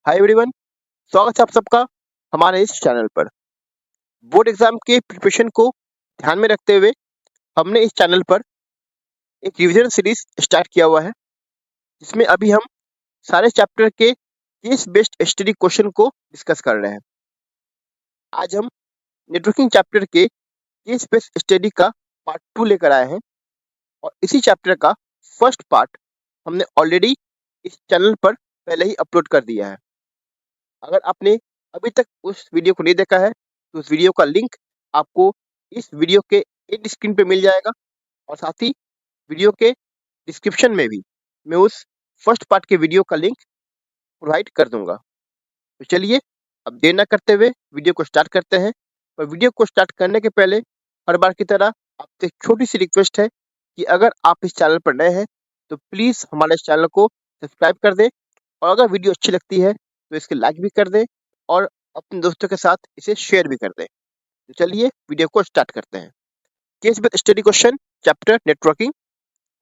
Hi everyone, स्वागत है आप सबका हमारे इस चैनल पर। बोर्ड एग्जाम के प्रिपरेशन को ध्यान में रखते हुए हमने इस चैनल पर एक रिवीजन सीरीज स्टार्ट किया हुआ है, जिसमें अभी हम सारे चैप्टर के केस बेस्ड स्टडी क्वेश्चन को डिस्कस कर रहे हैं। आज हम नेटवर्किंग चैप्टर के केस बेस्ड स्टडी का पार्ट 2 लेकर आए हैं और इसी चैप्टर का फर्स्ट पार्ट हमने ऑलरेडी इस चैनल पर पहले ही अपलोड कर दिया है। अगर आपने अभी तक उस वीडियो को नहीं देखा है तो उस वीडियो का लिंक आपको इस वीडियो के एंड स्क्रीन पे मिल जाएगा और साथ ही वीडियो के डिस्क्रिप्शन में भी मैं उस फर्स्ट पार्ट के वीडियो का लिंक प्रोवाइड कर दूंगा। तो चलिए अब देर ना करते हुए वीडियो को स्टार्ट करते हैं। और वीडियो को स्टार्ट करने के पहले हर बार की तरह आपसे एक छोटी सी रिक्वेस्ट है कि अगर आप इस चैनल पर नए हैं तो प्लीज़ हमारे इस चैनल को सब्सक्राइब कर दें और अगर वीडियो अच्छी लगती है तो इसके लाइक भी कर दें और अपने दोस्तों के साथ इसे शेयर भी कर दें। तो चलिए वीडियो को स्टार्ट करते हैं। Case based study question chapter networking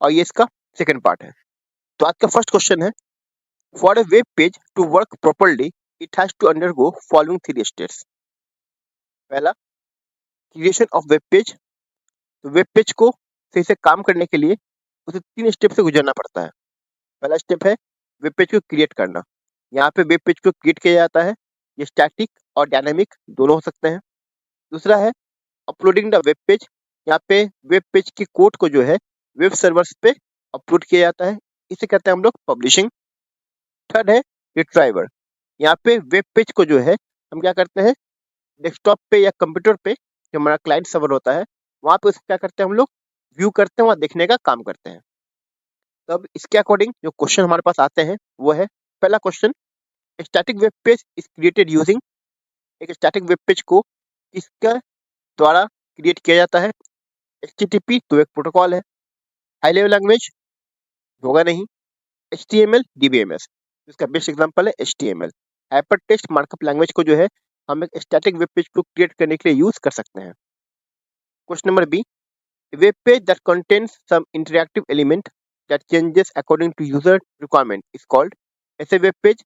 और ये इसका सेकंड पार्ट है। तो आज का फर्स्ट क्वेश्चन है, for a web page to work properly it has to undergo following 3 steps. पहला, क्रिएशन ऑफ वेब पेज। तो वेब पेज को सही से काम करने के लिए उसे 3 स्टेप से गुजरना पड़ता है। पहला स्टेप है वेब पेज को क्रिएट करना। यहाँ पे वेब पेज को क्रिएट किया जाता है, ये स्टैटिक और डायनामिक दोनों हो सकते हैं। दूसरा है अपलोडिंग द वेब पेज। यहाँ पे वेब पेज के कोड को जो है वेब सर्वर्स पे अपलोड किया जाता है, इसे कहते हैं हम लोग पब्लिशिंग। थर्ड है रिट्राइवर। यहाँ पे वेब पेज को जो है हम क्या करते हैं, डेस्कटॉप पे या कंप्यूटर पे जो हमारा क्लाइंट सर्वर होता है वहाँ पे उसे क्या करते हैं हम लोग व्यू करते हैं, वहाँ देखने का काम करते हैं। तो अब इसके अकॉर्डिंग जो क्वेश्चन हमारे पास आते हैं वो है, पहला question, static web page is created using. एक स्टैटिक वेब पेज को किसके द्वारा क्रिएट किया जाता है? HTTP तो एक प्रोटोकॉल है। हाई लेवल लैंग्वेज होगा नहीं। HTML DBMS इसका बेस्ट एग्जांपल है HTML। Hyper text markup language को जो है हम एक स्टैटिक वेब पेज को क्रिएट करने के लिए यूज कर सकते हैं। Question number B, web page that contains some interactive element that changes according to user requirement is called. ऐसे वेब पेज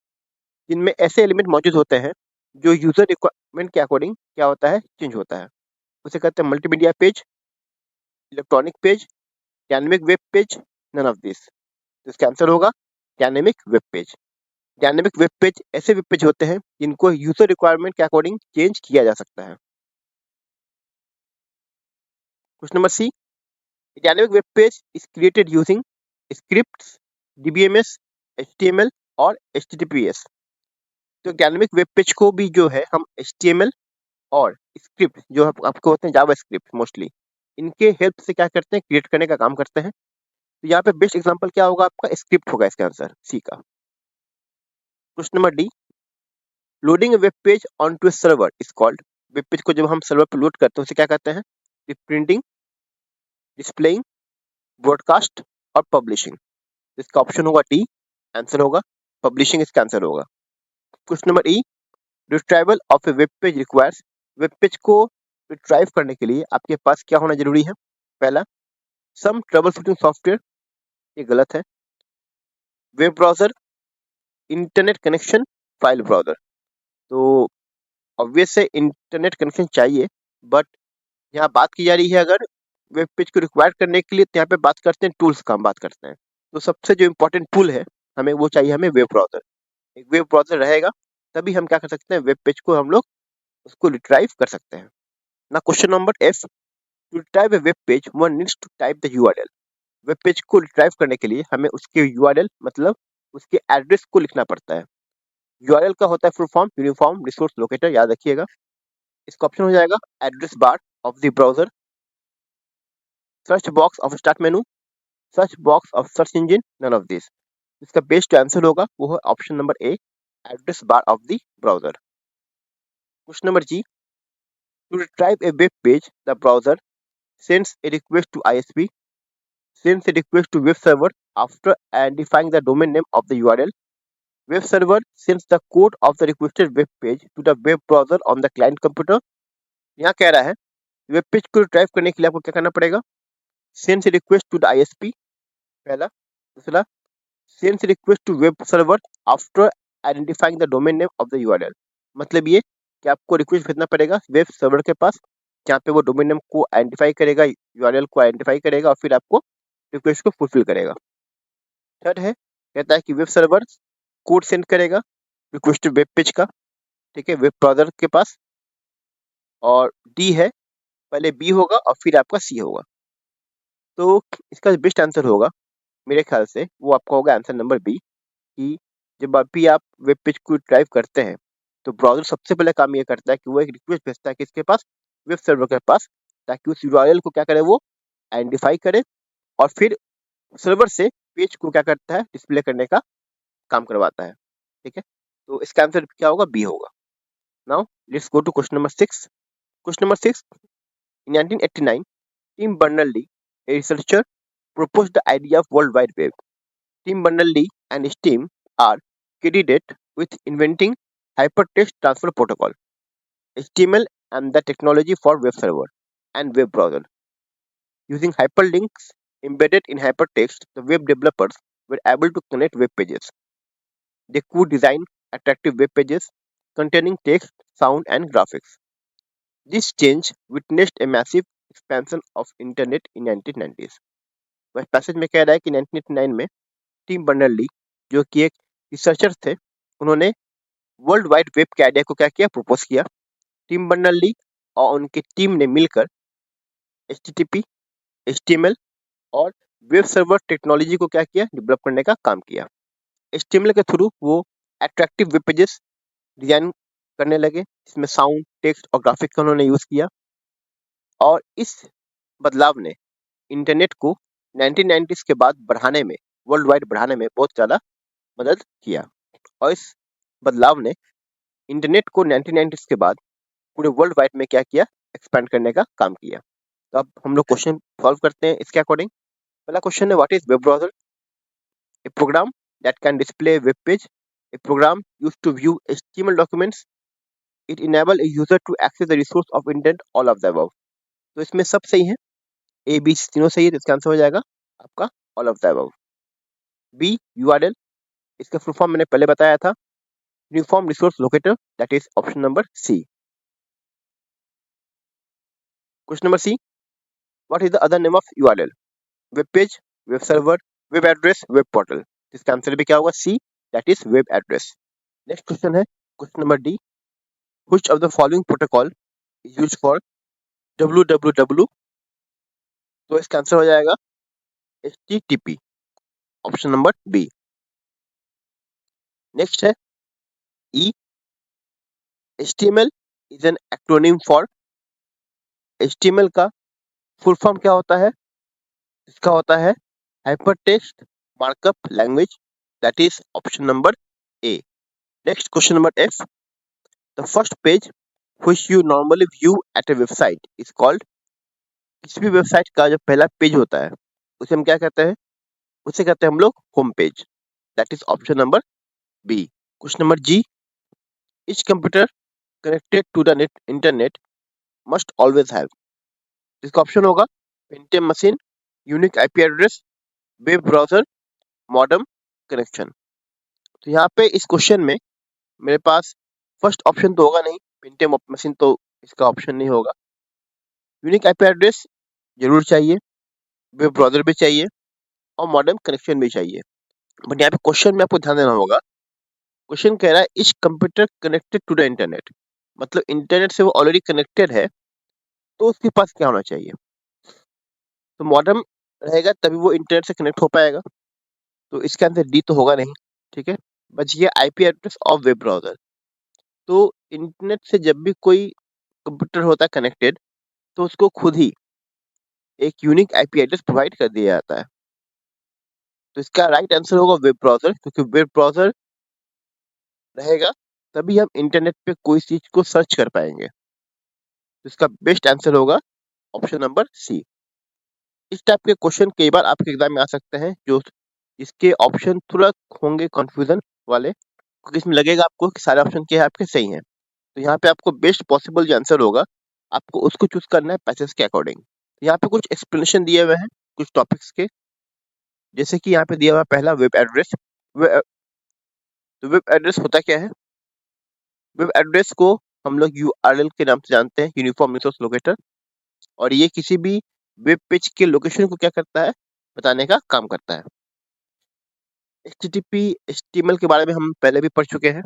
जिनमें ऐसे एलिमेंट मौजूद होते हैं जो यूजर रिक्वायरमेंट के अकॉर्डिंग क्या होता है, चेंज होता है, उसे कहते हैं multimedia page, electronic page, dynamic web page, none of this. तो इसका आंसर होगा dynamic web page. Dynamic web page ऐसे वेब पेज होते हैं जिनको यूजर रिक्वायरमेंट के अकॉर्डिंग चेंज किया जा सकता है। Question number C, dynamic web page is created using scripts, DBMS, HTML और HTTPS। तो डायनेमिक वेब पेज को भी जो है हम HTML और स्क्रिप्ट जो आपको होते हैं जावा स्क्रिप्ट मोस्टली, इनके हेल्प से क्या करते हैं, क्रिएट करने का काम करते हैं। तो यहाँ पे बेस्ट एग्जांपल क्या होगा, आपका स्क्रिप्ट होगा इसका आंसर सी का। Question number D, loading web page on to a server is called. Web page को जब हम सर्वर पर लोड करते हैं उसे क्या कहते हैं? प्रिंटिंग, डिस्प्लेइंग, ब्रॉडकास्ट और पब्लिशिंग। इसका ऑप्शन होगा डी, आंसर होगा पब्लिशिंग, इसका आंसर होगा। Question number E, retrieval of A web page requires. Web page को रिट्राइव करने के लिए आपके पास क्या होना जरूरी है? पहला, सम ट्रबल शूटिंग सॉफ्टवेयर, ये गलत है। Web browser, internet connection, file browser. तो ऑब्वियस है इंटरनेट कनेक्शन चाहिए, बट यहाँ बात की जा रही है अगर वेब पेज को रिक्वायर करने के लिए, तो यहाँ पे बात करते हैं टूल्स का, हम बात करते हैं। तो सबसे जो इम्पोर्टेंट टूल है हमें वो चाहिए, हमें वेब ब्राउजर। एक वेब ब्राउजर रहेगा तभी हम क्या कर सकते हैं, वेब पेज को हम लोग उसको रिट्राइव कर सकते हैं ना। Question number F, to retrieve a web page one needs to type the URL। Web page को रिट्राइव करने के लिए हमें उसके URL मतलब उसके एड्रेस को लिखना पड़ता है। URL का होता है full form, uniform resource locator, याद रखिएगा। इसका ऑप्शन हो जाएगा address bar of the browser, search box of start menu, search box of search engine, none of this. इसका बेस्ट आंसर होगा वो है option number A, address bar of the browser. Question number G, to retrieve a web page the browser sends a request to ISP, sends a request to web server after identifying the domain name of the URL. Web server sends the code of the requested web page to the web browser on the client computer. यहाँ कह रहा है web page को retrieve करने के लिए आपको क्या करना पड़ेगा? Send request to the ISP पहला। दूसरा, send request to web server after identifying the domain name of the URL. मतलब ये कि आपको रिक्वेस्ट भेजना पड़ेगा वेब सर्वर के पास, जहाँ पे वो डोमेन नेम को आइडेंटिफाई करेगा, यूआरएल को आइडेंटिफाई करेगा और फिर आपको रिक्वेस्ट को फुलफिल करेगा। थर्ड है, कहता है कि वेब सर्वर कोड सेंड करेगा रिक्वेस्ट वेब पेज का, ठीक है, वेब ब्राउज़र के पास। और डी है, पहले बी होगा और फिर आपका सी होगा। तो इसका बेस्ट आंसर होगा मेरे ख्याल से, वो आपका होगा आंसर नंबर बी, कि जब अभी आप वेब पेज को ड्राइव करते हैं तो ब्राउज़र सबसे पहले काम ये करता है कि वो एक रिक्वेस्ट भेजता है किसके पास, वेब सर्वर के पास, ताकि उस यूआरएल को क्या करे, वो आइडेंटिफाई करे और फिर सर्वर से पेज को क्या करता है, डिस्प्ले करने का काम करवाता है। ठीक है, तो इसका आंसर क्या होगा, बी होगा। Now let's go to question number 6। Question number 6, in 1989 Tim Berners-Lee, a researcher, proposed the idea of World Wide Web. Tim Berners-Lee and his team are credited with inventing Hypertext Transfer Protocol, HTML, and the technology for web server and web browser. Using hyperlinks embedded in hypertext, the web developers were able to connect web pages. They could design attractive web pages containing text, sound, and graphics. This change witnessed a massive expansion of internet in 1990s. वह passage में कह रहा है कि 1989 में Tim Berners-Lee, जो कि एक रिसर्चर थे, उन्होंने वर्ल्ड वाइड वेब के आइडिया को क्या किया, प्रपोज किया। टिम बर्नर्स-ली और उनकी टीम ने मिलकर HTTP, HTML और वेब सर्वर टेक्नोलॉजी को क्या किया, डेवलप करने का काम किया। HTML के थ्रू वो अट्रैक्टिव वेब पेजेस डिजाइन करने लगे, इसमें साउंड, टेक्स्ट और ग्राफिक्स का उन्होंने यूज किया। और इस बदलाव ने इंटरनेट को 1990s के बाद बढ़ाने में, वर्ल्ड वाइड बढ़ाने में बहुत ज़्यादा मदद किया। और इस बदलाव ने इंटरनेट को 1990s के बाद पूरे वर्ल्ड वाइड में क्या किया, एक्सपैंड करने का काम किया। तो अब हम लोग क्वेश्चन सॉल्व करते हैं इसके अकॉर्डिंग। पहला क्वेश्चन है, what is web browser? A program that can display web page, a program used to view HTML documents, it enable a user to access the resource of internet, all of the above. तो इसमें सब सही है, A B तीनों सही है, तो इसका आंसर हो जाएगा आपका all of the above. B, URL, इसका फुल फॉर्म मैंने पहले बताया था, uniform resource locator, that is option number C. Question number C, what is the other name of URL? Web page, web server, web address, web portal. इसका answer भी क्या होगा, C, that is web address. Next question है question number D, which of the following protocol is used for www? तो इसका answer हो जाएगा HTTP, option number B. Next है E, HTML is an acronym for, HTML का full form क्या होता है? इसका होता है hypertext markup language, that is option number A. Next question number F, the first page which you normally view at a website is called, किसी भी website का जो पहला पेज होता है उसे हम क्या कहते हैं, उसे कहते हैं हम लोग home page, that is option number B. Question number G, each computer connected to the internet must always have, इसका ऑप्शन होगा Pentium machine, unique IP address, web browser, modem connection. तो यहाँ पे इस क्वेश्चन में मेरे पास फर्स्ट ऑप्शन तो होगा नहीं, पेंटियम मशीन तो इसका ऑप्शन नहीं होगा। यूनिक आईपी एड्रेस जरूर चाहिए, वेब ब्राउजर भी चाहिए और मॉडेम कनेक्शन भी चाहिए। बट यहाँ पे क्वेश्चन में आपको ध्यान देना होगा, क्वेश्चन कह रहा है इस computer connected to the internet, मतलब इंटरनेट से वो ऑलरेडी कनेक्टेड है, तो उसके पास क्या होना चाहिए? तो मॉडेम रहेगा तभी वो इंटरनेट से कनेक्ट हो पाएगा, तो इसका आंसर डी तो होगा नहीं। ठीक है, बच गया आईपी एड्रेस और वेब ब्राउजर। तो इंटरनेट से जब भी कोई कंप्यूटर होता है कनेक्टेड, तो उसको खुद ही एक यूनिक आईपी एड्रेस प्रोवाइड कर दिया जाता है। तो इसका राइट आंसर होगा वेब ब्राउजर, क्योंकि वेब ब्राउजर रहेगा तभी हम इंटरनेट पे कोई चीज को सर्च कर पाएंगे। तो इसका बेस्ट आंसर होगा ऑप्शन नंबर सी। इस टाइप के क्वेश्चन कई बार आपके एग्जाम में आ सकते हैं, जो इसके ऑप्शन थोड़ा होंगे कंफ्यूजन वाले, क्योंकि इसमें लगेगा आपको कि सारे ऑप्शन क्या है आपके सही हैं। तो यहाँ पे आपको बेस्ट पॉसिबल जो आंसर होगा आपको उसको चूज करना है पैसेज के अकॉर्डिंग। यहाँ पे कुछ एक्सप्लेनेशन दिए हुए हैं कुछ टॉपिक्स के, जैसे कि यहाँ पे दिया हुआ पहला वेब एड्रेस। तो वेब एड्रेस होता क्या है? वेब एड्रेस को हम लोग यूआरएल के नाम से जानते हैं, यूनिफॉर्म रिसोर्स लोकेटर, और ये किसी भी वेब पेज के लोकेशन को क्या करता है, बताने का काम करता है। HTTP HTML के बारे में हम पहले भी पढ़ चुके हैं।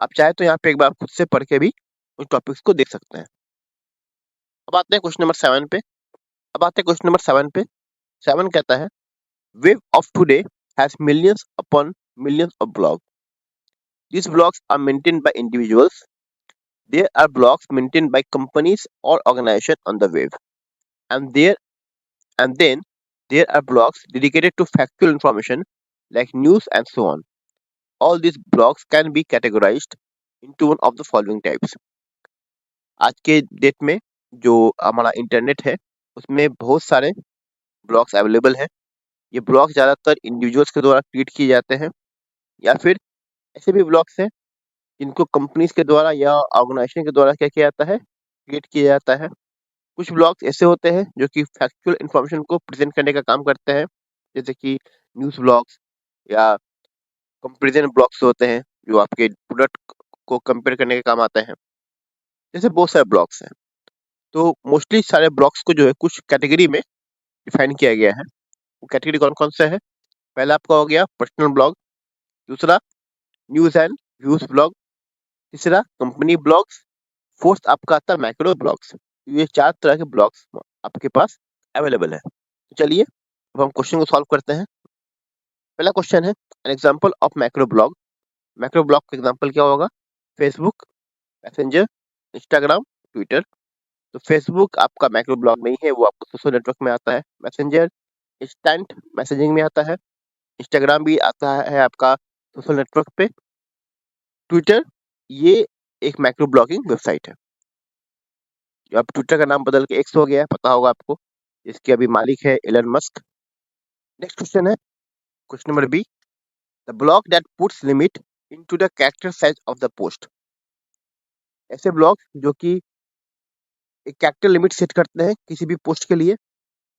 आप चाहे तो यहाँ पे एक बार खुद से पढ़ के भी उन टॉपिक्स को देख सकते हैं। अब आते हैं क्वेश्चन नंबर 7 पे। सेवन कहता है, web of today has millions upon millions of blog. These blogs are maintained by individuals. There are blogs maintained by companies or organizations on the web, and then there are blogs dedicated to factual information like news and so on. All these blogs can be categorized into one of the following types. आज के date में जो हमारा internet है उसमें बहुत सारे blogs available हैं। ये ब्लॉग्स ज़्यादातर इंडिविजुअल्स के द्वारा क्रिएट किए जाते हैं, या फिर ऐसे भी ब्लॉग्स हैं जिनको कंपनीज के द्वारा या ऑर्गेनाइजेशन के द्वारा क्या किया जाता है, क्रिएट किया जाता है। कुछ ब्लॉग्स ऐसे होते हैं जो कि फैक्चुअल इंफॉर्मेशन को प्रेजेंट करने का काम करते हैं, जैसे कि न्यूज़ ब्लॉग्स या कंपैरिजन ब्लॉग्स होते हैं जो आपके प्रोडक्ट को कंपेयर करने के काम आते हैं। जैसे बहुत सारे ब्लॉग्स हैं। तो मोस्टली सारे ब्लॉग्स को जो है कुछ कैटेगरी में डिफाइन किया गया है। वो कैटेगरी कौन कौन से है? पहला आपका हो गया पर्सनल ब्लॉग, दूसरा न्यूज़ एंड व्यूज ब्लॉग, तीसरा कंपनी ब्लॉग्स, फोर्थ आपका आता है मैक्रो ब्लॉग्स। ये 4 तरह के ब्लॉग्स आपके पास अवेलेबल है। तो चलिए अब हम क्वेश्चन को सॉल्व करते हैं। पहला क्वेश्चन है, an example of macro blog. Macro blog का एग्जांपल क्या होगा? Facebook, messenger, Instagram, Twitter. तो फेसबुक आपका मैक्रो ब्लॉग नहीं है, वो आपको सोशल नेटवर्क में आता है। मैसेंजर इंस्टेंट मैसेजिंग में आता है। इंस्टाग्राम भी आता है आपका सोशल नेटवर्क पे। ट्विटर ये एक माइक्रो ब्लॉगिंग वेबसाइट है। अब ट्विटर का नाम बदल के एक्स हो गया है, पता होगा आपको। इसके अभी मालिक है एलन मस्क। नेक्स्ट क्वेश्चन है question number B, the blog that puts limit into the character size of the post. ऐसे ब्लॉग जो कि एक कैरेक्टर लिमिट सेट करते हैं किसी भी पोस्ट के लिए,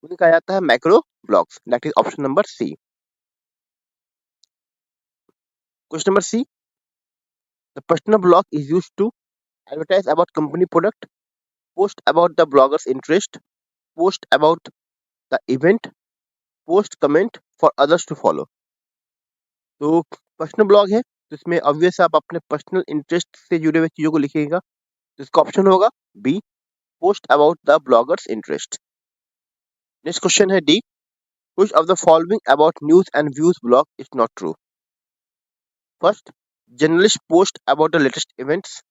उन्हें कहा जाता है macro blogs. That is option number C. Question number C, the personal blog is used to advertise about company product, post about the blogger's interest, post about the event, post comment for others to follow। तो personal blog है तो इसमें obvious आप अपने personal interest से जुड़े हुए चीजों को लिखिएगा, तो इसका ऑप्शन होगा B, post about the bloggers interest. Next question है D, which of the following about news and views blog is not true? First, journalist post about the latest events,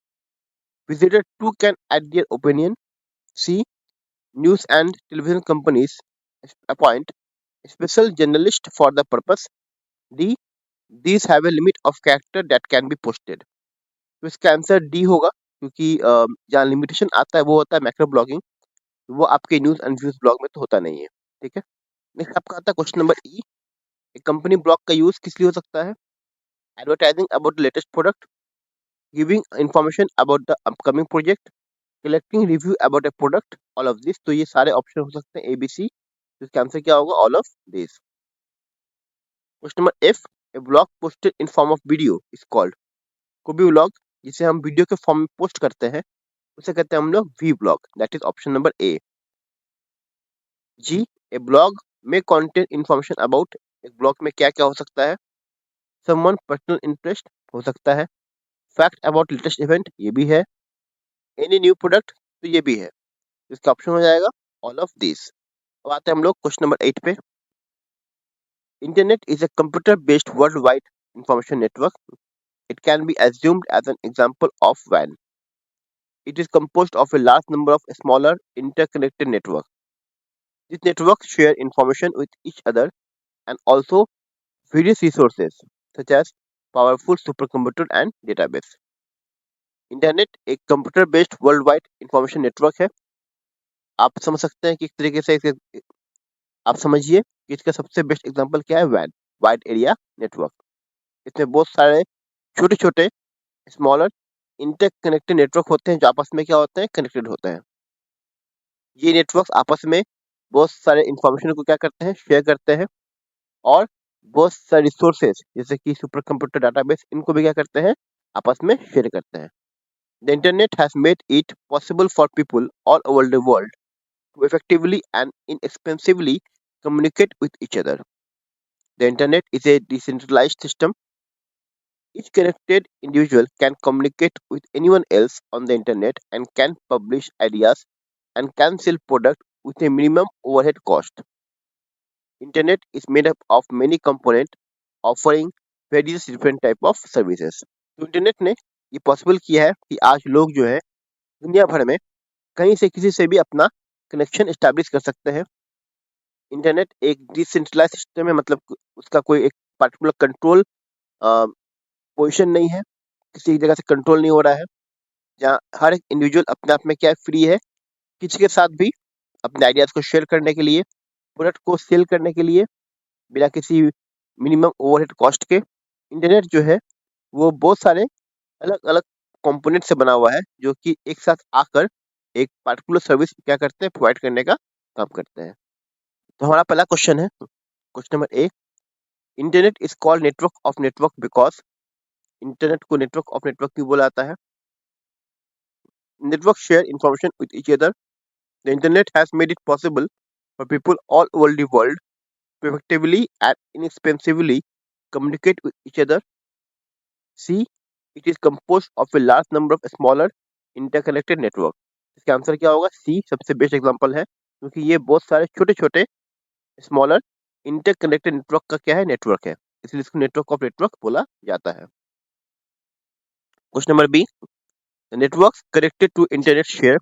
visitor too can add their opinion. C, news and television companies appoint special journalists for the purpose. D, these have a limit of character that can be posted। तो इसका answer D होगा, क्योंकि जहाँ limitation आता है वो होता है मैक्रो ब्लॉगिंग, वो आपके न्यूज एंड व्यूज ब्लॉग में तो होता नहीं है। ठीक है। नेक्स्ट आपका आता है क्वेश्चन नंबर ई, एक कंपनी ब्लॉग का यूज किस लिए हो सकता है? Advertising about the latest product, giving information about the upcoming project, collecting review about a product, all of this. तो ये सारे ऑप्शन हो सकते हैं ABC। तो इसका आंसर क्या होगा? All of this. Question number F, A blog posted in form of video is called. कोई भी ब्लॉग जिसे हम वीडियो के फॉर्म में पोस्ट करते हैं उसे कहते हैं हम लोग V blog. That is option number A. G, a blog में कंटेन इंफॉर्मेशन अबाउट। एक ब्लॉग में क्या क्या हो सकता है? समवन पर्सनल इंटरेस्ट हो सकता है, फैक्ट अबाउट लेटेस्ट इवेंट ये भी है, एनी न्यू प्रोडक्ट तो ये भी है। इसका ऑप्शन हो जाएगा ऑल ऑफ दिस। अब आते हैं हम लोग क्वेश्चन नंबर 8 पे। Internet is a computer-based worldwide information network. It can be assumed as an example of WAN. It is composed of a large number of smaller interconnected networks. These networks share information with each other and also various resources such as powerful supercomputer and database. Internet एक computer based world wide information network है। आप समझ सकते हैं कि इस तरीके से आप समझिए कि इसका सबसे बेस्ट एग्जांपल क्या है? वैन, वाइड एरिया नेटवर्क। इसमें बहुत सारे छोटे छोटे स्मॉलर इंटरकनेक्टेड नेटवर्क होते हैं जो आपस में क्या होते हैं? कनेक्टेड होते हैं। ये नेटवर्क आपस में बहुत सारे इंफॉर्मेशन को क्या करते हैं? शेयर करते हैं और बहुत सारे रिसोर्सेज जैसे कि सुपर कंप्यूटर, डाटाबेस, इनको भी क्या करते हैं, आपस में शेयर करते हैं। The internet has made it possible for people all over the world to effectively and inexpensively communicate with each other. The internet is a decentralized system. Each connected individual can communicate with anyone else on the internet and can publish ideas and can sell products with a minimum overhead cost. Internet is made up of many components offering various different type of services. तो internet ने ये possible किया है कि आज लोग जो है दुनिया भर में कहीं से किसी से भी अपना कनेक्शन एस्टैब्लिश कर सकते हैं। इंटरनेट एक डिसेंट्रलाइज सिस्टम है, मतलब उसका कोई एक पर्टिकुलर कंट्रोल पोजीशन नहीं है, किसी जगह से कंट्रोल नहीं हो रहा है, जहाँ हर एक इंडिविजुअल अपने आप में क्या फ्री है किसी के साथ भी अपने आइडियाज को शेयर करने के लिए, प्रोडक्ट को सेल करने के लिए, बिना किसी मिनिमम ओवरहेड कॉस्ट के। इंटरनेट जो है वो बहुत सारे अलग अलग कंपोनेंट से बना हुआ है जो कि एक साथ आकर एक पर्टिकुलर सर्विस क्या करते हैं, प्रोवाइड करने का काम करते हैं। तो हमारा पहला क्वेश्चन है, question number A, internet is called network of network because, internet को नेटवर्क ऑफ नेटवर्क क्यों बोला जाता है? Network share information with each other. The internet has made it possible for people all over the world to effectively and inexpensively communicate with each other. C, it is composed of a large number of smaller interconnected network. इसका answer क्या होगा? सी सबसे best example है, क्योंकि ये बहुत सारे छोटे छोटे स्मॉलर इंटरकनेक्टेड नेटवर्क का क्या है, नेटवर्क है, इसलिए इसको नेटवर्क ऑफ नेटवर्क बोला जाता है। Question number B, network connected to internet share.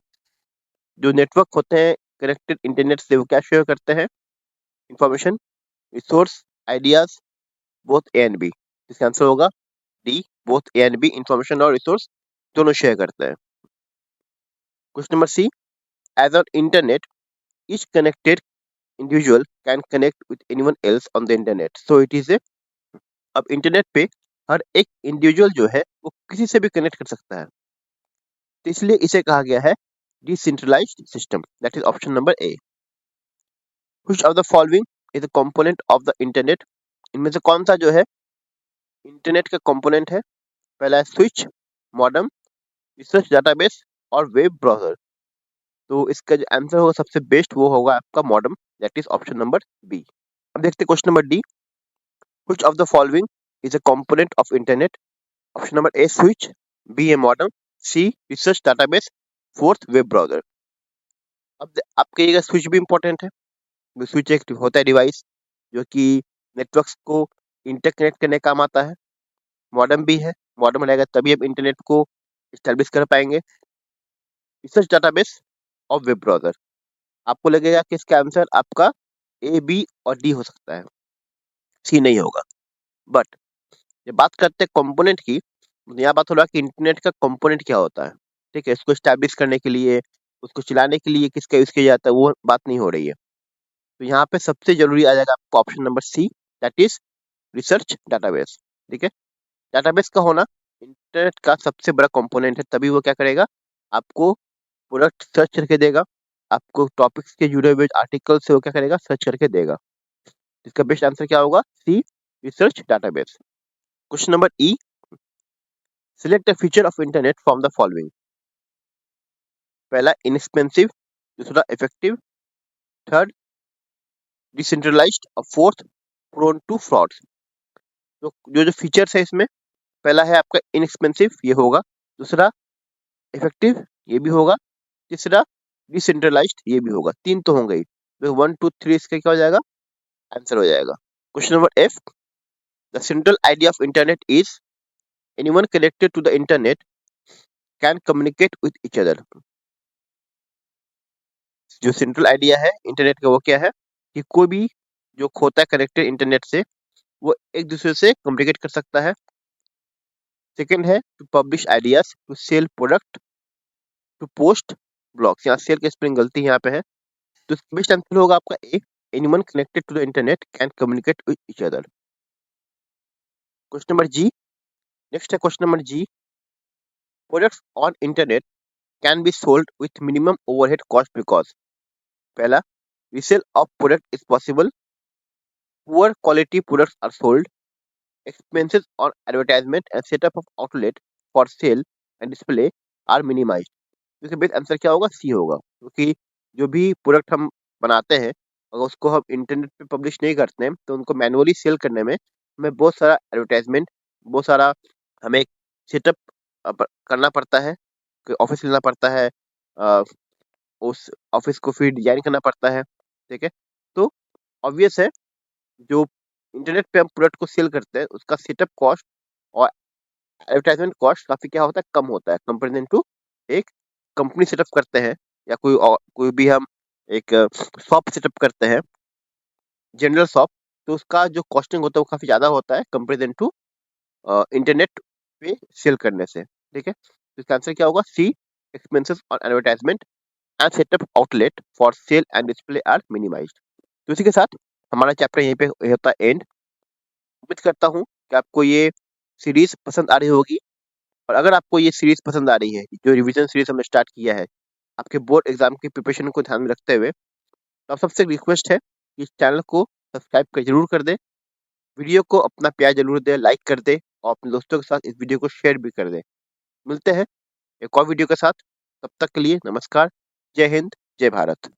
जो नेटवर्क होते हैं कनेक्टेड इंटरनेट से, वो क्या शेयर करते हैं? Information, resource, ideas, both A and B. इसका आंसर होगा D, both A and B, information और रिसोर्स दोनों शेयर करते हैं। Question number C, as on internet each connected individual can connect with anyone else on the internet, so it is A. अब internet पे हर एक individual जो है वो किसी से भी कनेक्ट कर सकता है, तो इसलिए इसे कहा गया है decentralised system. That is option number A. Which of the following is a component of the internet? इनमें से कौन सा जो है इंटरनेट का कंपोनेंट है? पहला है स्विच, मॉडेम, रिसर्च डेटाबेस और वेब ब्राउजर। तो इसका जो आंसर होगा सबसे बेस्ट वो होगा आपका modem, that is option number B. अब देखते हैं question number D, which of the following is a component of internet? Option number A switch, B a modem, C research database, fourth web browser. अब आप कहिएगा switch भी important है। Switch एक होता है डिवाइस जो कि नेटवर्क्स को इंटरकनेक्ट करने का काम आता है। मॉडेम भी है, मॉडेम रहेगा तभी आप इंटरनेट को स्टैब्लिश कर पाएंगे। रिसर्च डेटाबेस और वेब ब्राउजर। आपको लगेगा कि इसका आंसर आपका ए, बी और डी हो सकता है, सी नहीं होगा। बट जब बात करते हैं कंपोनेंट की, तो यहाँ बात हो रहा है कि इंटरनेट का कंपोनेंट क्या होता है। ठीक है, इसको स्टैब्लिश करने के लिए, उसको चलाने के लिए किसका यूज किया जाता है, वो बात नहीं हो रही है। तो यहाँ पे सबसे जरूरी आ जाएगा आपको option number C, that is research database. ठीक है, डेटाबेस का होना इंटरनेट का सबसे बड़ा कंपोनेंट है, तभी वो क्या करेगा, आपको प्रोडक्ट सर्च करके देगा, आपको टॉपिक्स के जुड़े हुए आर्टिकल से वो क्या करेगा, सर्च करके देगा। इसका बेस्ट आंसर क्या होगा? C research database. Question number E, select a feature of internet from the following. पहला इनएक्सपेंसिव, दूसरा इफेक्टिव, थर्ड डिसेंट्रलाइज्ड और फोर्थ प्रोन टू फ्रॉड्स। तो जो जो फीचर्स है इसमें, पहला है आपका इनएक्सपेंसिव, ये होगा, दूसरा इफेक्टिव, ये भी होगा, तीसरा डिसेंट्रलाइज्ड, ये भी होगा। तीन तो होंगे ही, तो 1 2 3 इसका क्या हो जाएगा, आंसर हो जाएगा। Question number F, the central idea of internet is, anyone connected to the internet can communicate with each other. जो सेंट्रल आइडिया है इंटरनेट का वो क्या है कि कोई भी जो होता है कनेक्टेड इंटरनेट से, वो एक दूसरे से कम्युनिकेट कर सकता है। सेकंड है to publish ideas, to sell product, to post blogs. यहाँ सेल की स्पेलिंग गलती यहाँ पे है, तो बेस्ट आंसर होगा आपका A, anyone connected to the internet can communicate with each other. Question number G, next है question number G, products on internet can be sold with minimum overhead cost because. पहला, resale of product is possible, poor quality products are sold, expenses on advertisement and setup of outlet for sale and display are minimized. इसका best answer क्या होगा? सी होगा, क्योंकि जो भी product हम बनाते हैं अगर उसको हम इंटरनेट पे पब्लिश नहीं करते हैं तो उनको मैनुअली सेल करने में हमें बहुत सारा एडवर्टाइजमेंट, बहुत सारा हमें सेटअप करना पड़ता है, ऑफिस लेना पड़ता है, अ, उस ऑफिस को फिर डिजाइन करना पड़ता है। ठीक है, तो ऑब्वियस है जो इंटरनेट पे हम प्रोडक्ट को सेल करते हैं उसका सेटअप कॉस्ट और एडवर्टाइजमेंट कॉस्ट काफी क्या होता है? कम होता है कंपेरिजन टू एक कंपनी सेटअप करते हैं या कोई भी हम एक शॉप सेटअप करते हैं, जनरल शॉप, तो उसका जो कॉस्टिंग होता है वो काफी ज्यादा होता है कंपेरिजन टू इंटरनेट पे सेल करने से। ठीक है, तो इसका आंसर क्या होगा? C, expenses on advertisement and setup outlet for sale and display are minimised. तो इसी के साथ हमारा चैप्टर यहीं पे होता है एंड। उम्मीद करता हूँ कि आपको ये सीरीज पसंद आ रही होगी, और अगर आपको ये सीरीज पसंद आ रही है, जो रिवीजन सीरीज हमने स्टार्ट किया है आपके बोर्ड एग्जाम की प्रिपरेशन को ध्यान में रखते हुए, तो आप सबसे रिक्वेस्ट है कि इस चैनल को सब्सक्राइब कर जरूर कर दे, वीडियो को अपना प्यार जरूर दे, लाइक कर दे और अपने दोस्तों के साथ इस वीडियो को शेयर भी कर दे। मिलते हैं एक और वीडियो के साथ, तब तक के लिए नमस्कार, जय हिंद, जय भारत।